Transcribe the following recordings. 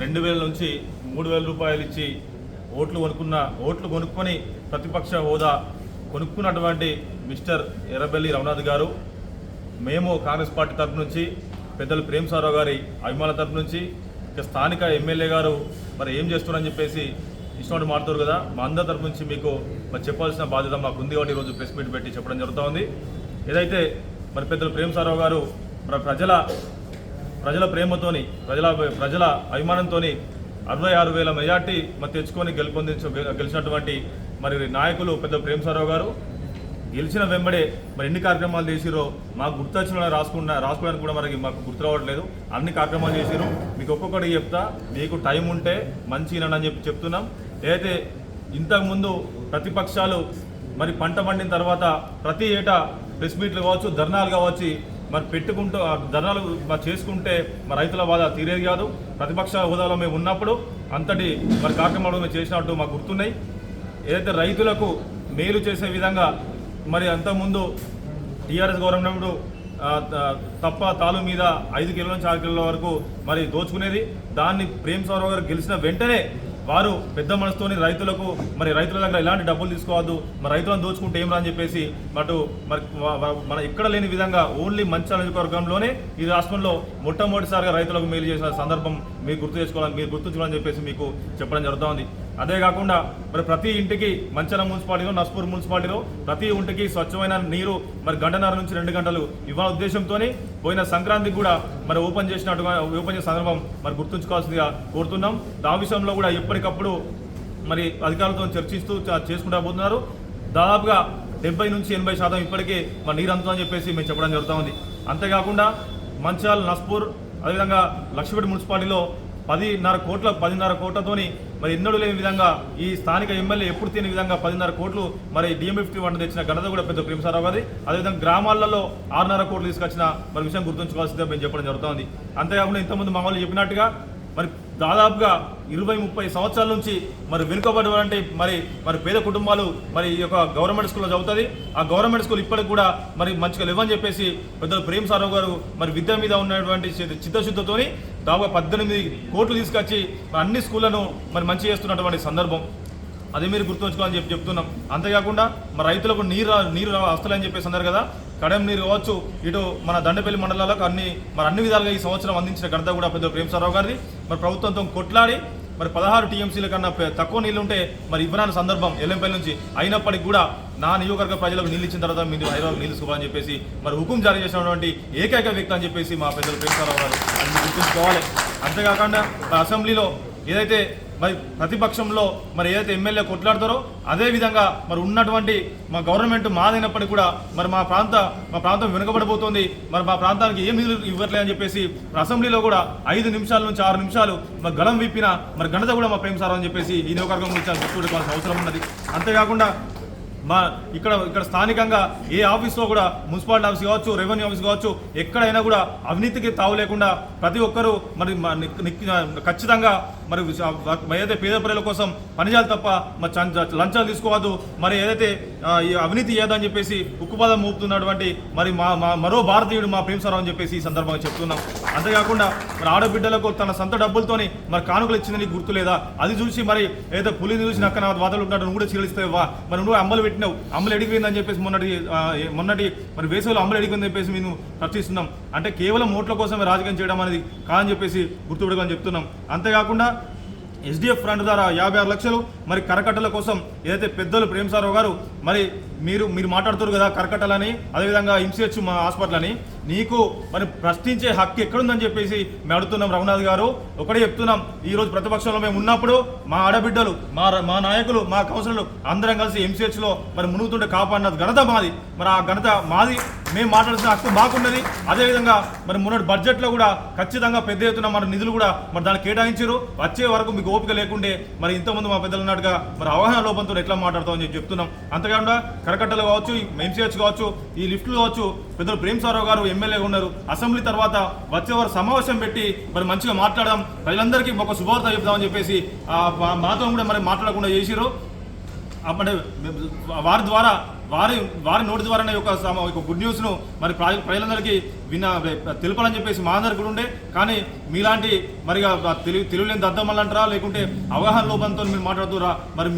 2000 నుంచి 3000 రూపాయలు ఇచ్చి ఓట్లు కొనుక్కొని ప్రతిపక్ష హోదా కొనుక్కున్నటువంటి మిస్టర్ ఎర్రబెల్లి రఘునాథ్ గారు మేము కాంగ్రెస్ పార్టీ తరఫు నుంచి పెద్దలు ప్రేమ్ సారావు గారి అభిమానుల తరఫు నుంచి ఇక స్థానిక ఎమ్మెల్యే గారు మరి ఏం చేస్తున్నారని చెప్పేసి ఇష్టం మాట్లాడుతారు కదా, మా అందరి తరఫు నుంచి మీకు మరి చెప్పాల్సిన బాధ్యత మాకు ఉంది కాబట్టి ఈరోజు ప్రెస్ మీట్ పెట్టి చెప్పడం జరుగుతూ ఉంది. ఏదైతే మరి పెద్దలు ప్రేమ్ సారావు గారు మరి ప్రజల ప్రేమతోని ప్రజల అభిమానంతో 66,000 మెజార్టీ మరి తెచ్చుకొని గెలిచినటువంటి మరి నాయకులు పెద్ద ప్రేమ్ సారావు గారు గెలిచిన వెంబడే మరి ఎన్ని కార్యక్రమాలు చేసిరో మాకు గుర్తొచ్చిన రాసుకోవడానికి కూడా మాకు గుర్తు రావట్లేదు. అన్ని కార్యక్రమాలు చేసిరు. మీకు ఒక్కొక్కటి చెప్తా, మీకు టైం ఉంటే మంచి అని చెప్తున్నాం. ఏదైతే ఇంతకుముందు ప్రతిపక్షాలు మరి పంట పండిన తర్వాత ప్రతి ఏటా ప్రెస్ మీట్లు కావచ్చు, ధర్నాలు కావచ్చు మరి పెట్టుకుంటూ ధర్నాలు చేసుకుంటే మరి రైతుల బాధ తీరేది కాదు. ప్రతిపక్ష హోదాలో మేము ఉన్నప్పుడు అంతటి మరి కార్యక్రమాలు మేము చేసినట్టు మాకు గుర్తున్నాయి. ఏదైతే రైతులకు మేలు చేసే విధంగా మరి అంతకుముందు టీఆర్ఎస్ గవర్నమెంట్ తప్ప తాలు మీద 5 కిలోల నుంచి 6 కిలోల వరకు మరి దోచుకునేది. దాన్ని ప్రేమ్ సారావు గారు గెలిచిన వెంటనే వారు పెద్ద మనసుతోని రైతులకు మరి రైతుల దగ్గర ఎలాంటి డబ్బులు తీసుకోవద్దు, మరి రైతులను దోచుకుంటే ఏం రాని చెప్పేసి మన ఎక్కడ లేని విధంగా ఓన్లీ మంచిర్యాల నియోజకవర్గంలోనే ఈ రాష్ట్రంలో మొట్టమొదటిసారిగా రైతులకు మేలు చేసిన సందర్భం మీరు గుర్తుంచుకోవాలని చెప్పేసి మీకు చెప్పడం జరుగుతోంది. అదే కాకుండా మరి ప్రతి ఇంటికి మంచిర్యాల మున్సిపాలిటీలో, నస్పూర్ మున్సిపాలిటీలో ప్రతి ఇంటికి స్వచ్ఛమైన నీరు మరి 1.5 నుంచి 2 గంటలు ఇవ్వాల ఉద్దేశంతో పోయిన సంక్రాంతికి కూడా మరి ఓపెన్ చేసిన సందర్భం మరి గుర్తుంచుకోవాల్సిందిగా కోరుతున్నాం. ఆ విషయంలో కూడా ఎప్పటికప్పుడు మరి అధికారులతో చర్చిస్తూ చేసుకుంటూ పోతున్నారు. దాదాపుగా 70 నుంచి 80% ఇప్పటికే మరి నీరు అందుతుందని చెప్పేసి మేము చెప్పడం జరుగుతూ ఉంది. అంతేకాకుండా మంచిర్యాల, నస్పూర్ అదేవిధంగా లక్షపేట మున్సిపాలిటీలో 10.5 కోట్లతోని మరి ఎన్నడూ లేని విధంగా ఈ స్థానిక ఎమ్మెల్యే ఎప్పుడు తినే విధంగా 10.5 కోట్లు మరి డిఎంఎఫ్టీ వంట తెచ్చిన ఘనత కూడా పెద్ద ప్రేమ్ సారావు గారి. అదేవిధంగా గ్రామాలలో 6.5 కోట్లు తీసుకొచ్చిన మరి విషయం గుర్తుంచుకోవాల్సిందే మేము చెప్పడం జరుగుతుంది. అంతేకాకుండా ఇంతకుముందు మామూలు చెప్పినట్టుగా మరి దాదాపుగా 20-30 సంవత్సరాల నుంచి మరి వెనుకబడి మరి పేద కుటుంబాలు మరి ఈ యొక్క గవర్నమెంట్ స్కూల్లో చదువుతుంది. ఆ గవర్నమెంట్ స్కూల్ ఇప్పటికి కూడా మరి మంచిగా లేవని చెప్పేసి పెద్ద ప్రేమ్ సారావు గారు మరి విద్య మీద ఉన్నటువంటి చిత్తశుద్ధితోని దాదాపు 18 కోట్లు తీసుకొచ్చి అన్ని స్కూళ్లను మరి మంచి చేస్తున్నటువంటి సందర్భం అది మీరు గుర్తుంచుకోవాలని చెప్తున్నాం. అంతేకాకుండా మరి రైతులకు నీరు వస్తలేని చెప్పేసి అన్నారు కదా, కడెం నీరు కావచ్చు, ఇటు మన దండపల్లి మండలాలకు అన్ని విధాలుగా ఈ సంవత్సరం అందించిన ఘనత కూడా పెద్ద ప్రేమ్ సారావు గారిది. మరి ప్రభుత్వంతో కొట్లాడి మరి 16 టీఎంసీల కన్నా తక్కువ నీళ్ళు ఉంటే మరి ఇవ్వరాని సందర్భం ఎల్లంపల్లి నుంచి అయినప్పటికీ కూడా నా నియోజకవర్గ ప్రజలకు నీళ్ళు ఇచ్చిన తర్వాత మీరు హైదరాబాద్ నీళ్ళు ఇసుకోవాలని చెప్పేసి మరి హుకుం జారీ చేసినటువంటి ఏకైక వ్యక్తి అని చెప్పేసి మా పెద్దలు ప్రేమ్ సారావు గారు అన్ని గుర్తుంచుకోవాలి. అంతేకాకుండా అసెంబ్లీలో ఏదైతే మరి ప్రతిపక్షంలో మరి ఏదైతే ఎమ్మెల్యే కొట్లాడతారో అదేవిధంగా మరి ఉన్నటువంటి మా గవర్నమెంట్ మాదైనప్పటికీ కూడా మరి మా ప్రాంతం వెనుకబడిపోతుంది, మరి మా ప్రాంతానికి ఏం నిధులు ఇవ్వట్లేదని చెప్పేసి అసెంబ్లీలో కూడా 5 నిమిషాల నుంచి 6 నిమిషాలు మరి గళం విప్పిన మరి ఘనత కూడా మా ప్రేమ్ సారావు అని చెప్పేసి ఈ నియోజకవర్గం గురించి గుర్తుపెట్టుకోవాల్సిన అవసరం ఉన్నది. అంతేకాకుండా ఇక్కడ స్థానికంగా ఏ ఆఫీస్లో కూడా మున్సిపాలిటీ ఆఫీస్ కావచ్చు, రెవెన్యూ ఆఫీస్ కావచ్చు, ఎక్కడైనా కూడా అవినీతికి తావు లేకుండా ప్రతి ఒక్కరూ మరి ఖచ్చితంగా మరి ఏదైతే పేద ప్రజల కోసం పనిచేయాలి తప్ప మరి లంచాలు తీసుకోవద్దు, మరి ఏదైతే ఈ అవినీతి చేయదని చెప్పేసి ఉక్కుపాదం మోపుతున్నటువంటి మరి మరో భారతీయుడు మా ప్రేమ్ సారావు అని చెప్పేసి ఈ సందర్భంగా చెప్తున్నాం. అంతేకాకుండా మరి ఆడబిడ్డలకు తన సొంత డబ్బులతోని మరి కానుకలు ఇచ్చిందని గుర్తు లేదా, అది చూసి మరి ఏదైతే పులిని చూసి నక్క వాదలు ఉంటాడు నువ్వు కూడా చీలిస్తావా, మరి నువ్వు అమ్మలు పెట్టినావు, అమ్మలు ఎడిగిపోయిందని చెప్పేసి మొన్నటి మరి వేసవిలో అమ్మలు ఎడిగిపోయిందని చెప్పేసి మేము ప్రశ్నిస్తున్నాం. అంటే కేవలం ఓట్ల కోసమే రాజకీయం చేయడం అనేది కాదని చెప్పేసి గుర్తుపెట్టుకోని చెప్తున్నాం. అంతేకాకుండా ఎస్డిఎఫ్ ఫ్రంట్ ద్వారా 56 లక్షలు మరి కరకట్టల కోసం ఏదైతే పెద్దలు ప్రేమ్ సారావు గారు మరి మీరు మాట్లాడుతారు కదా కరకట్టలని, అదేవిధంగా ఎంసీహెచ్ మా హాస్పిటల్ అని, నీకు మరి ప్రశ్నించే హక్కు ఎక్కడుందని చెప్పేసి మేము అడుగుతున్నాం. రఘునాథ్ గారు ఒకటే చెప్తున్నాం, ఈరోజు ప్రతిపక్షంలో మేము ఉన్నప్పుడు మా ఆడబిడ్డలు మా నాయకులు మా కౌన్సిలర్లు అందరం కలిసి ఎంసీహెచ్లో మరి మునుగుతుంటే కాపాడిన ఘనత మాది. మరి ఆ ఘనత మాది, మేము మాట్లాడాల్సిన హక్కు మాకున్నది. అదేవిధంగా మరి మొన్నటి బడ్జెట్లో కూడా ఖచ్చితంగా పెద్ద ఎత్తున మన నిధులు కూడా మరి దాన్ని కేటాయించారు. వచ్చే వరకు మీకు ఓపిక లేకుండే మరి ఇంతకుముందు మా పెద్దలు అన్నట్టుగా మరి అవగాహన లోపంతో ఎట్లా మాట్లాడతామని చెప్తున్నాం. అంతేకాకుండా కరకట్టలు కావచ్చు, ఎంసీహెచ్ కావచ్చు, ఈ లిఫ్ట్లు కావచ్చు, పెద్దలు ప్రేమ్ సారావు గారు ఎమ్మెల్యేగా ఉన్నారు. అసెంబ్లీ తర్వాత వచ్చేవారు సమావేశం పెట్టి మరి మంచిగా మాట్లాడదాం, ప్రజలందరికీ ఒక శుభవార్త చెప్దామని చెప్పేసి మాతో కూడా మరి మాట్లాడకుండా చేసిరు. అప్పుడే వారి ద్వారా వారి నోటి ద్వారానే ఒక గుడ్ న్యూస్ను మరి ప్రజలందరికీ తెలపాలని చెప్పేసి మా అందరికి కూడా ఉండే. కానీ మీలాంటి మరి తెలియలేని దద్దమ్మలంటారా లేకుంటే అవగాహన లోపంతో మీరు మాట్లాడుతురా మరి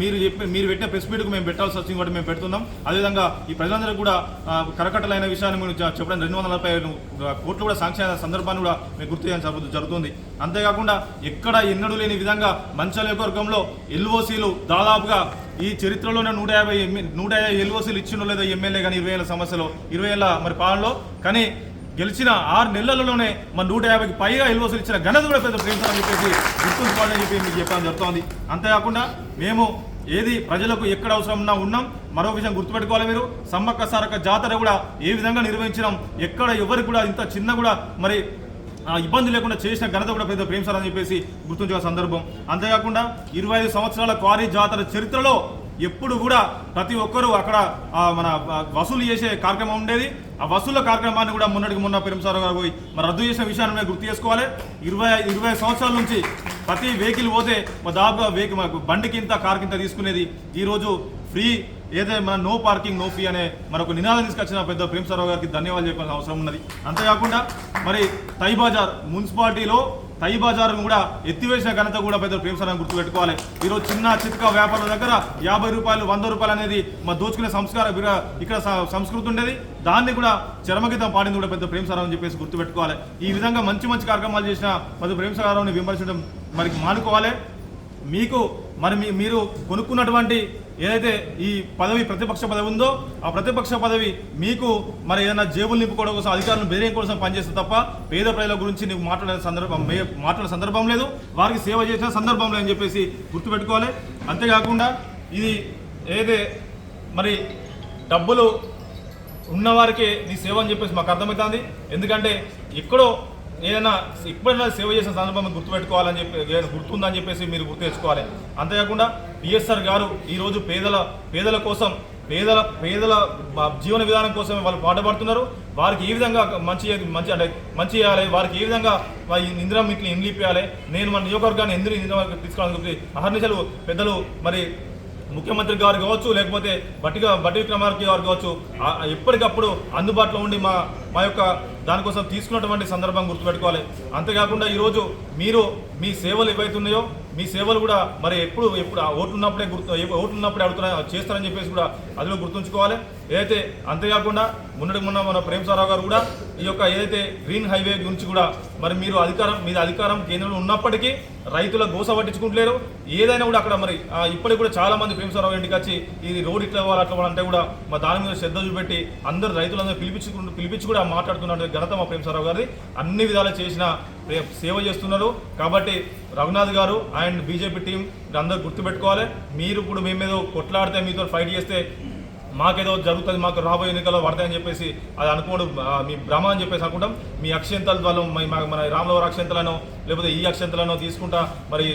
మీరు పెట్టిన ప్రెస్ మీట్కు మేము పెట్టాల్సి వచ్చింది కాబట్టి మేము పెడుతున్నాం. అదేవిధంగా ఈ ప్రజలందరికీ కూడా కరకట్టలైన విషయాన్ని మేము చెప్పడం 245 కోట్లు కూడా శాంక్షన్ అయిన సందర్భాన్ని కూడా మేము గుర్తు చేయడం జరుగుతుంది. అంతేకాకుండా ఎక్కడ ఎన్నడూ లేని విధంగా మంచాల నియోజకవర్గంలో ఎల్ఓసీలు దాదాపుగా ఈ చరిత్రలోనే 150 ఎల్ఓసీలు ఇచ్చిండో లేదో ఎమ్మెల్యే కానీ 20 ఏళ్ళ సమస్యలో 20 ఏళ్ళ మరి పాలనలో. కానీ గెలిచిన 6 నెలలలోనే మన 150కి పైగా ఎల్ఓసీలు ఇచ్చిన ఘనత కూడా పెద్ద ప్రేమించాలని చెప్పేసి గుర్తుంచుకోవాలని చెప్పి మీకు చెప్పడం జరుగుతుంది. అంతేకాకుండా మేము ఏది ప్రజలకు ఎక్కడ అవసరం ఉన్నాం. మరో విషయం గుర్తుపెట్టుకోవాలి, మీరు సమ్మక్క సారక్క జాతర కూడా ఏ విధంగా నిర్వహించినాం, ఎక్కడ ఎవరికి కూడా ఇంత చిన్న కూడా మరి ఇబ్బంది లేకుండా చేసిన ఘనత కూడా పెద్ద ప్రేమించాలని చెప్పేసి గుర్తుంచుకునే సందర్భం. అంతేకాకుండా 25 సంవత్సరాల క్వారీ జాతర చరిత్రలో ఎప్పుడు కూడా ప్రతి ఒక్కరూ అక్కడ మన వసూలు చేసే కార్యక్రమం ఉండేది. ఆ వసూళ్ల కార్యక్రమాన్ని కూడా మొన్న ప్రేమసారావు గారు పోయి మరి రద్దు చేసిన విషయాన్ని గుర్తు చేసుకోవాలి. 20 సంవత్సరాల నుంచి ప్రతి వెహికల్ పోతే దాదాపుగా బండికి ఇంత కార్ కింద తీసుకునేది ఈరోజు ఫ్రీ ఏదైతే మన నో పార్కింగ్ నో ఫీ అనే మరొక నినాదం తీసుకొచ్చిన పెద్ద ప్రేమసారావు గారికి ధన్యవాదాలు చెప్పాల్సిన అవసరం ఉన్నది. అంతేకాకుండా మరి తై బజార్ మున్సిపాలిటీలో తై బజార్ను కూడా ఎత్తివేసిన ఘనత కూడా పెద్ద ప్రేమసారావు గుర్తుపెట్టుకోవాలి. ఈరోజు చిన్న చితక వ్యాపారుల దగ్గర 50 రూపాయలు 100 రూపాయలు అనేది మా దోచుకునే ఇక్కడ సంస్కృతి ఉండేది. దాన్ని కూడా చరమగీతం పాడింది కూడా పెద్ద ప్రేమసారావు అని చెప్పేసి గుర్తుపెట్టుకోవాలి. ఈ విధంగా మంచి కార్యక్రమాలు చేసిన పెద్ద ప్రేమసారావుని విమర్శించడం మరి మానుకోవాలి. మీరు కొనుక్కున్నటువంటి ఏదైతే ఈ పదవి ప్రతిపక్ష పదవి ఉందో ఆ ప్రతిపక్ష పదవి మీకు మరి ఏదైనా జేబులు నింపుకోవడం కోసం అధికారులను బెదిరించడం కోసం పనిచేస్తే తప్ప పేద ప్రజల గురించి నీకు మాట్లాడే సందర్భం లేదు, వారికి సేవ చేసిన సందర్భం లేదని చెప్పేసి గుర్తుపెట్టుకోవాలి. అంతేకాకుండా ఇది ఏదైతే మరి డబ్బులు ఉన్నవారికే నీ సేవ అని చెప్పేసి మాకు అర్థమవుతుంది. ఎందుకంటే ఎప్పుడైనా సేవ చేసిన సందర్భం గుర్తుపెట్టుకోవాలని గుర్తుందని చెప్పేసి మీరు గుర్తు తెచ్చుకోవాలి. అంతేకాకుండా పిఎస్ఆర్ గారు ఈరోజు పేదల కోసం పేదల జీవన విధానం కోసం వాళ్ళు పాటుపడుతున్నారు. వారికి ఏ విధంగా మంచి చేయాలి, వారికి ఏ విధంగా ఇందిరా మీట్ని ఇండ్లిపియాలి, నేను మన నియోజకవర్గాన్ని ఎందుకు ఇందిరా తీసుకోవాలని చెప్పి అహర్నిశలు పెద్దలు మరి ముఖ్యమంత్రి గారు కావచ్చు లేకపోతే బట్టి విక్రమార్క గారు కావచ్చు ఎప్పటికప్పుడు అందుబాటులో ఉండి మా యొక్క దానికోసం తీసుకున్నటువంటి సందర్భం గుర్తుపెట్టుకోవాలి. అంతేకాకుండా ఈరోజు మీరు మీ సేవలు ఏవైతున్నాయో మీ సేవలు కూడా మరి ఎప్పుడు ఓట్లున్నప్పుడే చేస్తారని చెప్పేసి కూడా అదిలో గుర్తుంచుకోవాలి. ఏదైతే అంతేకాకుండా మొన్న మన ప్రేమసారావు గారు కూడా ఈ యొక్క ఏదైతే గ్రీన్ హైవే గురించి కూడా మరి మీద అధికారం కేంద్రంలో ఉన్నప్పటికీ రైతుల గోస పట్టించుకుంటలేరు. ఏదైనా కూడా అక్కడ మరి ఇప్పటికి కూడా చాలా మంది ప్రేమసారావు ఇంటికి వచ్చి ఈ రోడ్ ఇట్లా అట్లా అంటే కూడా మా దాని మీద శ్రద్ధ చూపెట్టి అందరూ పిలిపించి కూడా మాట్లాడుతున్న ఘనత మా ప్రేమసారావు గారిది. అన్ని విధాలు చేసిన సేవ చేస్తున్నారు. కాబట్టి రఘునాథ్ గారు అండ్ బీజేపీ టీం అందరూ గుర్తుపెట్టుకోవాలి. మీరు ఇప్పుడు మేమేదో కొట్లాడితే మీతో ఫైట్ చేస్తే మాకేదో జరుగుతుంది, మాకు రాబోయే ఎన్నికల్లో పడతాయని చెప్పేసి అది అనుకోవడం మీ భ్రమ అని చెప్పేసి అనుకుంటాం. మీ అక్షంతల వల్ల మన రాములవారి అక్షంతలను లేకపోతే ఈ అక్షంతలను తీసుకుంటా మరి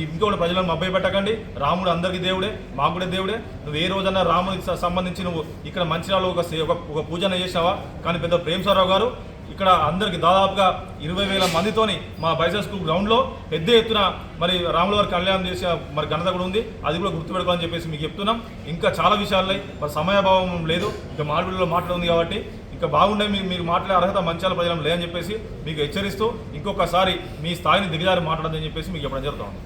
ఇంకోటి ప్రజలను అబ్బాయి పెట్టకండి. రాముడు అందరికీ దేవుడే, మాకు కూడా దేవుడే. నువ్వు ఏ రోజన్నా రాముడికి సంబంధించి నువ్వు ఇక్కడ మంచిర్యాలలో ఒక పూజన చేసావా? కానీ పెద్ద ప్రేమసారావు గారు ఇక్కడ అందరికి దాదాపుగా 20,000 మందితోని మా బైసెస్ స్కూల్ గ్రౌండ్లో పెద్ద ఎత్తున మరి రాములవారి కళ్యాణం చేసిన మరి ఘనత కూడా ఉంది. అది కూడా గుర్తుపెట్టుకోవాలని చెప్పేసి మీకు చెప్తున్నాం. ఇంకా చాలా విషయాలున్నాయి, మరి సమయభావం లేదు, ఇంకా మాట్లాడలో మాట్లాడుంది కాబట్టి ఇంకా బాగుండే మీరు మాట్లాడే అర్హత మంచాల ప్రజలను లేదని చెప్పేసి మీకు హెచ్చరిస్తూ ఇంకొకసారి మీ స్థాయిని దిగజారి మాట్లాడదని చెప్పేసి మీకు చెప్పడం జరుగుతుంది.